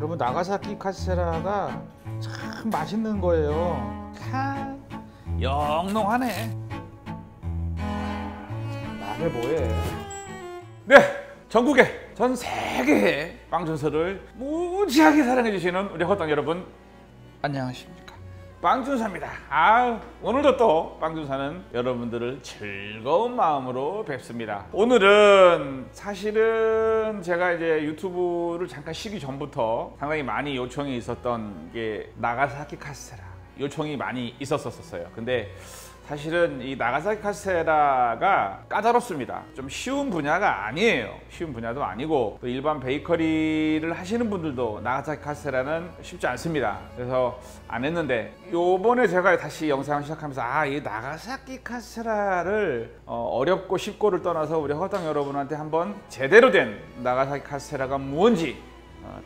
여러분, 나가사키 카스테라가 참 맛있는 거예요. 참 영롱하네. 말해 뭐해. 네, 전국에 전 세계의 빵준서를 무지하게 사랑해 주시는 우리 허당 여러분, 안녕하십니까, 빵준서입니다. 오늘도 또 빵준서는 여러분들을 즐거운 마음으로 뵙습니다. 오늘은 사실은 제가 이제 유튜브를 잠깐 쉬기 전부터 상당히 많이 요청이 있었던 게 나가사키 카스테라 요청이 많이 있었어요. 근데 사실은 이 나가사키 카스테라가 까다롭습니다. 좀 쉬운 분야가 아니에요. 쉬운 분야도 아니고, 또 일반 베이커리를 하시는 분들도 나가사키 카스테라는 쉽지 않습니다. 그래서 안 했는데, 요번에 제가 다시 영상을 시작하면서 이 나가사키 카스테라를 어렵고 쉽고를 떠나서 우리 허당 여러분한테 한번 제대로 된 나가사키 카스테라가 뭔지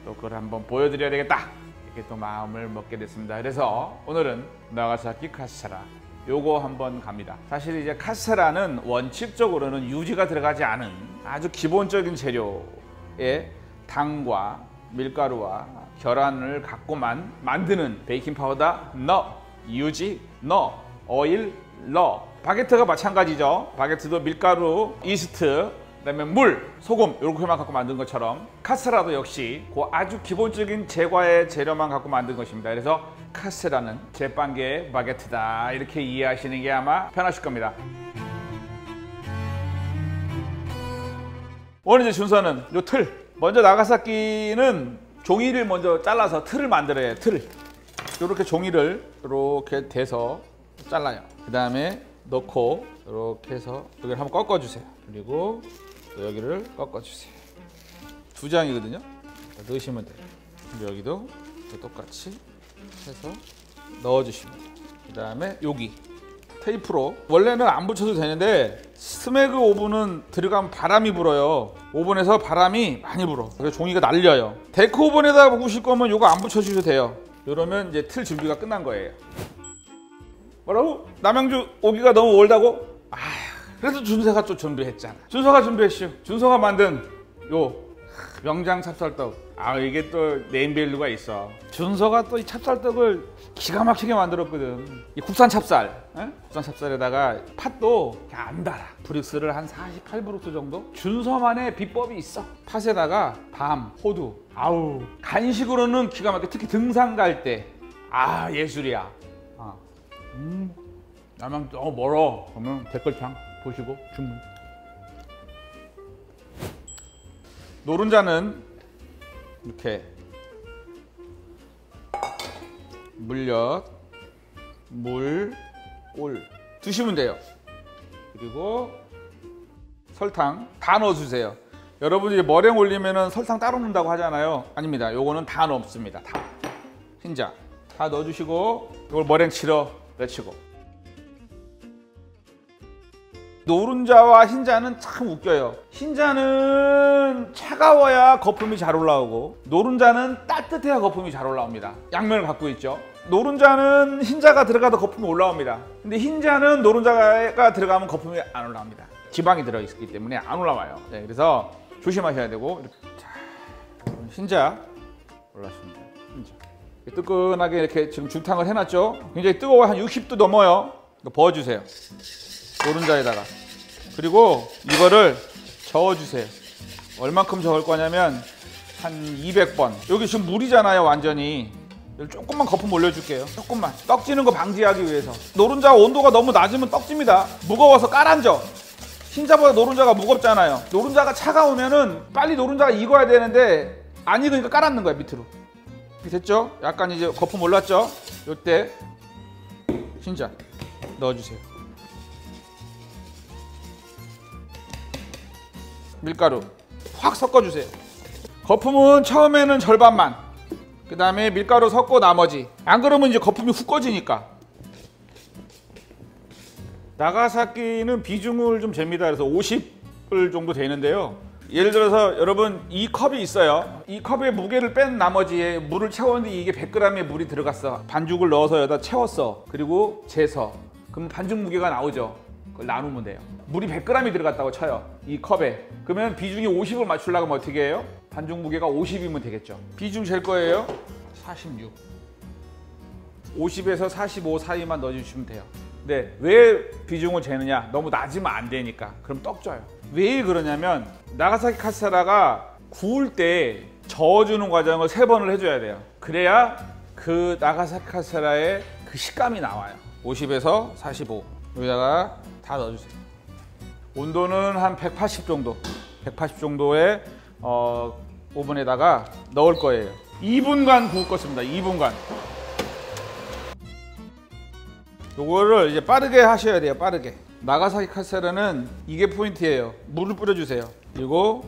또 그걸 한번 보여드려야 되겠다, 이렇게 또 마음을 먹게 됐습니다. 그래서 오늘은 나가사키 카스테라 요거 한번 갑니다. 사실 이제 카스테라는 원칙적으로는 유지가 들어가지 않은 아주 기본적인 재료에 당과 밀가루와 계란을 갖고만 만드는 베이킹 파우더 넣어, 유지 넣어, 오일 넣어. 바게트가 마찬가지죠. 바게트도 밀가루, 이스트, 그다음에 물, 소금 이렇게만 갖고 만든 것처럼 카스테라도 역시 그 아주 기본적인 제과의 재료만 갖고 만든 것입니다. 그래서 카스테라는 제빵계의 바게트다, 이렇게 이해하시는 게 아마 편하실 겁니다. 오늘 이제 순서는 요 틀, 먼저 나가사키는 종이를 먼저 잘라서 틀을 만들어야 해요. 틀, 이렇게 종이를 이렇게 대서 잘라요. 그 다음에 넣고 이렇게 해서 여기를 한번 꺾어주세요. 그리고 또 여기를 꺾어주세요. 두 장이거든요. 넣으시면 돼요. 여기도 똑같이 해서 넣어주시면 돼요. 그 다음에 여기 테이프로, 원래는 안 붙여도 되는데 스매그 오븐은 들어가면 바람이 불어요. 오븐에서 바람이 많이 불어. 그래서 종이가 날려요. 데크 오븐에다 구우실 거면 이거 안 붙여주셔도 돼요. 이러면 이제 틀 준비가 끝난 거예요. 뭐라고? 남양주 오기가 너무 멀다고? 그래서 준서가 또 준비했잖아. 준서가 준비했슈. 준서가 만든 요 명장 찹쌀떡. 이게 또 네임밸류가 있어. 준서가 또 이 찹쌀떡을 기가 막히게 만들었거든. 이 국산 찹쌀, 국산 찹쌀에다가 팥도 안 달아. 브릭스를 한 48브룩스 정도? 준서만의 비법이 있어. 팥에다가 밤, 호두. 간식으로는 기가 막혀. 특히 등산 갈 때 예술이야. 남양주 멀어. 그러면 댓글창 보시고 주문. 노른자는 이렇게 물엿, 물, 꿀 드시면 돼요. 그리고 설탕 다 넣어주세요. 여러분이 머랭 올리면은 설탕 따로 넣는다고 하잖아요. 아닙니다. 요거는 다 넣습니다. 다. 흰자 다 넣어주시고, 이걸 머랭 치러 외치고. 노른자와 흰자는 참 웃겨요. 흰자는 차가워야 거품이 잘 올라오고, 노른자는 따뜻해야 거품이 잘 올라옵니다. 양면을 갖고 있죠. 노른자는 흰자가 들어가도 거품이 올라옵니다. 근데 흰자는 노른자가 들어가면 거품이 안 올라옵니다. 지방이 들어있기 때문에 안 올라와요. 그래서 조심하셔야 되고. 자, 흰자 올랐습니다. 흰자. 뜨끈하게 이렇게 지금 중탕을 해놨죠. 굉장히 뜨거워. 한 60도 넘어요. 이거 부어주세요. 노른자에다가. 그리고 이거를 저어주세요. 얼만큼 저을 거냐면 한 200번. 여기 지금 물이잖아요. 완전히. 조금만 거품 올려줄게요. 조금만. 떡지는 거 방지하기 위해서. 노른자 온도가 너무 낮으면 떡집니다. 무거워서 깔아앉아. 흰자보다 노른자가 무겁잖아요. 노른자가 차가우면은 빨리 노른자가 익어야 되는데 안 익으니까 깔아앉는 거야, 밑으로. 됐죠? 약간 이제 거품 올랐죠? 요때 흰자 넣어주세요. 밀가루 확 섞어주세요. 거품은 처음에는 절반만, 그 다음에 밀가루 섞고 나머지. 안 그러면 이제 거품이 훅 꺼지니까. 나가사키는 비중을 좀 잽니다. 그래서 50을 정도 되는데요. 예를 들어서 여러분 이 컵이 있어요. 이 컵에 무게를 뺀 나머지에 물을 채웠는데 이게 100g의 물이 들어갔어. 반죽을 넣어서 여기다 채웠어. 그리고 재서. 그럼 반죽 무게가 나오죠. 그걸 나누면 돼요. 물이 100g이 들어갔다고 쳐요. 이 컵에. 그러면 비중이 50을 맞추려면 어떻게 해요? 반죽 무게가 50이면 되겠죠. 비중 잴 거예요. 46. 50에서 45 사이만 넣어주시면 돼요. 근데 왜 비중을 재느냐? 너무 낮으면 안 되니까. 그럼 떡져요. 왜 그러냐면 나가사키 카스테라가 구울 때 저어주는 과정을 3번을 해줘야 돼요. 그래야 그 나가사키 카스테라의 그 식감이 나와요. 50에서 45 여기다가 다 넣어주세요. 온도는 한 180 정도, 180 정도의 오븐에다가 넣을 거예요. 2분간 구울 것입니다. 2분간. 요거를 이제 빠르게 하셔야 돼요. 빠르게. 나가사키 카스테라는 이게 포인트예요. 물을 뿌려주세요. 그리고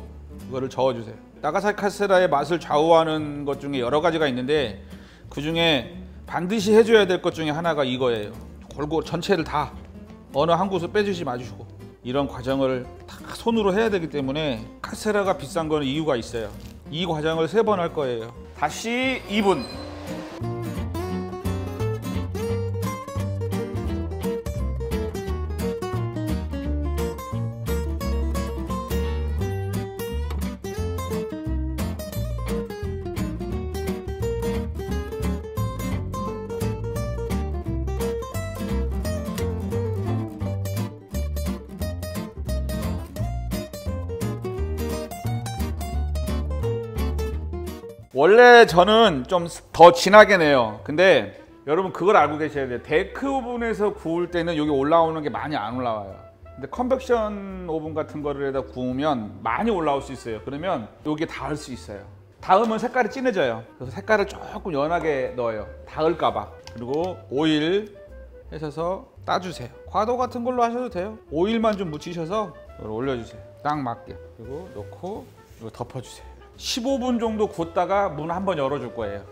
이거를 저어주세요. 나가사키 카스테라의 맛을 좌우하는 것 중에 여러 가지가 있는데 그 중에 반드시 해줘야 될 것 중에 하나가 이거예요. 골고루 전체를 다 어느 한 곳을 빼주지 마주시고 이런 과정을 다 손으로 해야 되기 때문에 카스테라가 비싼 거는 이유가 있어요. 이 과정을 3번 할 거예요. 다시 2분. 원래 저는 좀 더 진하게 내요. 근데 여러분 그걸 알고 계셔야 돼요. 데크 오븐에서 구울 때는 여기 올라오는 게 많이 안 올라와요. 근데 컨벡션 오븐 같은 거를 에다 구우면 많이 올라올 수 있어요. 그러면 여기에 닿을 수 있어요. 닿으면 색깔이 진해져요. 그래서 색깔을 조금 연하게 넣어요. 닿을까 봐. 그리고 오일 하셔서 따주세요. 과도 같은 걸로 하셔도 돼요. 오일만 좀 묻히셔서 이걸 올려주세요. 딱 맞게. 그리고 넣고 이거 덮어주세요. 15분 정도 굽다가 문 한번 열어줄 거예요.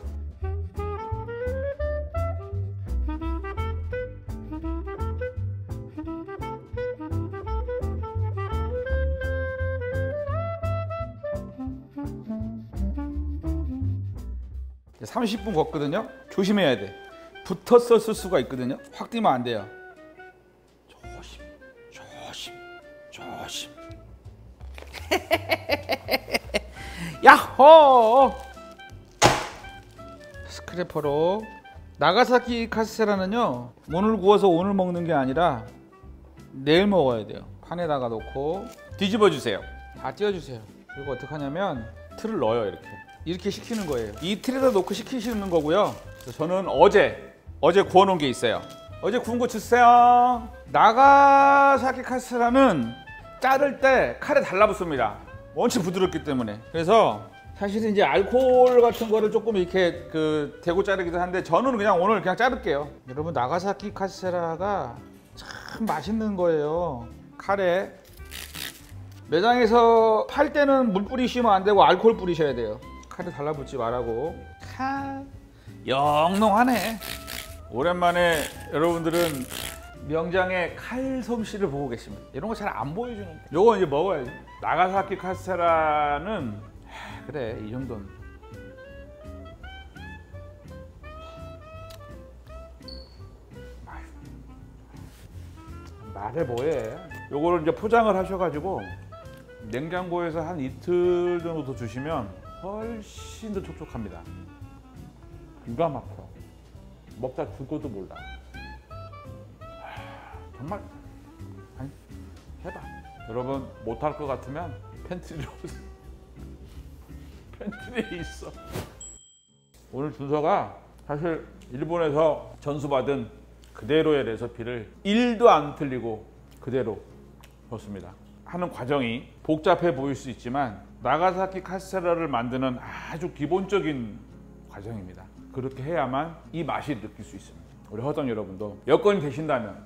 이제 30분 걷거든요. 조심해야 돼. 붙었을 수가 있거든요. 확 뛰면 안 돼요. 조심, 조심, 조심. 야호! 스크래퍼로. 나가사키 카스테라는요 오늘 구워서 오늘 먹는 게 아니라 내일 먹어야 돼요. 판에다가 놓고 뒤집어 주세요. 다 띄워 주세요. 그리고 어떻게 하냐면 틀을 넣어요. 이렇게 식히는 거예요. 이 틀에다 놓고 식히시는 거고요. 저는 어제 구워 놓은 게 있어요. 어제 구운 거 주세요. 나가사키 카스테라는 자를 때 칼에 달라붙습니다. 원체 부드럽기 때문에. 그래서 사실은 이제 알코올 같은 거를 조금 이렇게 대고 자르기도 한데 저는 그냥 오늘 그냥 자를게요. 여러분 나가사키 카스테라가 참 맛있는 거예요. 칼에 매장에서 팔 때는 물 뿌리시면 안 되고 알코올 뿌리셔야 돼요. 칼에 달라붙지 말라고. 영롱하네. 오랜만에 여러분들은 명장의 칼 솜씨를 보고 계십니다. 이런 거 잘 안 보여주는. 요거 이제 먹어야지. 나가사키 카스테라는 그래 이 정도는. 말해 뭐해. 요거를 이제 포장을 하셔가지고 냉장고에서 한 이틀 정도 더 주시면 훨씬 더 촉촉합니다. 기가 막혀. 먹다 죽어도 몰라. 정말 아니, 해봐. 여러분 못할 것 같으면 팬트리로 오세요. 팬트리에 있어. 오늘 순서가 사실 일본에서 전수받은 그대로의 레시피를 1도 안 틀리고 그대로 넣습니다. 하는 과정이 복잡해 보일 수 있지만 나가사키 카스테라를 만드는 아주 기본적인 과정입니다. 그렇게 해야만 이 맛이 느낄 수 있습니다. 우리 허당 여러분도 여건이 되신다면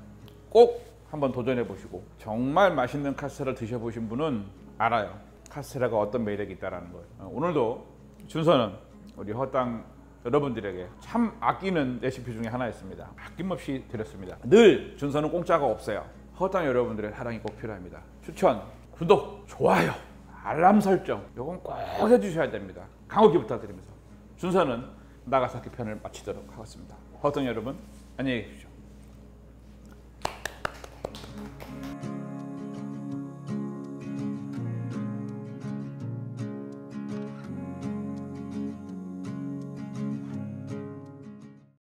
꼭 한번 도전해 보시고 정말 맛있는 카스테라를 드셔보신 분은 알아요. 카스테라가 어떤 매력이 있다는 걸. 오늘도 준서는 우리 허당 여러분들에게 참 아끼는 레시피 중에 하나였습니다. 아낌없이 드렸습니다. 늘 준서는 공짜가 없어요. 허당 여러분들의 사랑이 꼭 필요합니다. 추천, 구독, 좋아요, 알람 설정 이건 꼭 해주셔야 됩니다. 강하게 부탁드리면서 준서는 나가사키 편을 마치도록 하겠습니다. 허당 여러분 안녕히 계십시오.